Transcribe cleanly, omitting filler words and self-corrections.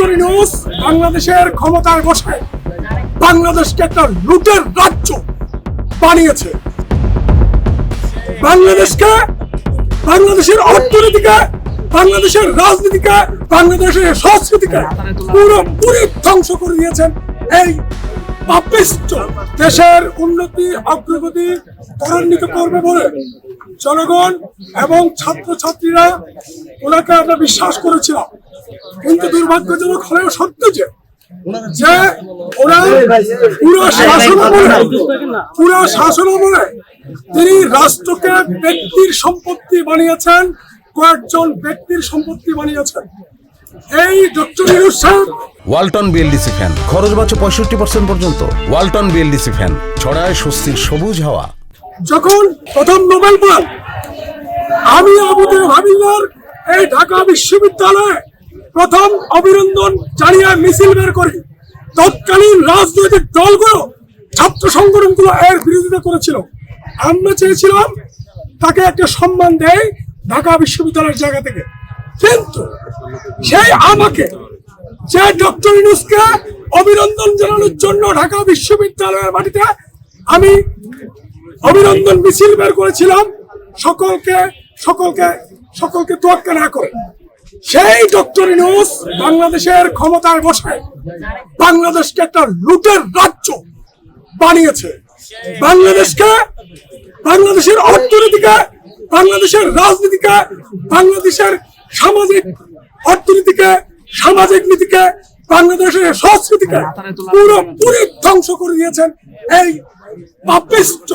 Doctor Yunus বাংলাদেশের ক্ষমতায় বসে বাংলাদেশকে একটা লুটের রাজ্য বানিয়েছে। বাংলাদেশের অর্থনীতিকে, বাংলাদেশের রাজনীতিকে, বাংলাদেশের সংস্কৃতিকে পুরোপুরি ধ্বংস করে দিয়েছেন এই পাপিষ্ট। দেশের উন্নতি অগ্রগতি ত্বরান্বিত করবে বলে জনগণ এবং ছাত্রছাত্রীরা ওনাকে আমরা বিশ্বাস করেছিলাম, কিন্তু দুর্ভাগ্যজনক হলেও সত্য যে ওরা পুরো শাসনামলে তিনি রাষ্ট্রকে ব্যক্তির সম্পত্তি বানিয়েছেন, কয়েকজন ব্যক্তির সম্পত্তি বানিয়েছেন। এই ডক্টর ইউনূস সাহেব ওয়ালটন বিএলডিসি ফ্যান খরচ বাঁচে 65% পর্যন্ত। ওয়ালটন বিএলডিসি ফ্যান ছড়ায় স্বস্তির সবুজ হাওয়া। যখন প্রথম নোবেল পান, আমি আবুদের ভাবিনার এই ঢাকা বিশ্ববিদ্যালয়ে প্রথম অভিনন্দন জানিয়ে মিছিল বের করি। তৎকালীন রাজনৈতিক দলগুলো, ছাত্র সংগঠনগুলো এর বিরোধিতা করেছিল। আমরা চেয়েছিলাম তাকে একটা সম্মান দেয় ঢাকা বিশ্ববিদ্যালয়ের জায়গা থেকে, কিন্তু সেই আমাকে যে ডক্টর ইউনূসকে অভিনন্দন জানানোর জন্য ঢাকা বিশ্ববিদ্যালয়ের মাটিতে আমি অভিনন্দন মিছিল বের করেছিলাম, সকলকে তোয়াক্কা না করে, সেই ডক্টর ইউনূস বাংলাদেশের ক্ষমতায় বসে বাংলাদেশকে একটা লুটের রাজ্য বানিয়েছে। বাংলাদেশের অর্থনীতিকে, বাংলাদেশের রাজনীতিকে, বাংলাদেশের সামাজিক অর্থনীতিকে, সামাজিক নীতিকে, বাংলাদেশের সংস্কৃতিকে পুরোপুরি ধ্বংস করে দিয়েছেন এই পাপিষ্ট।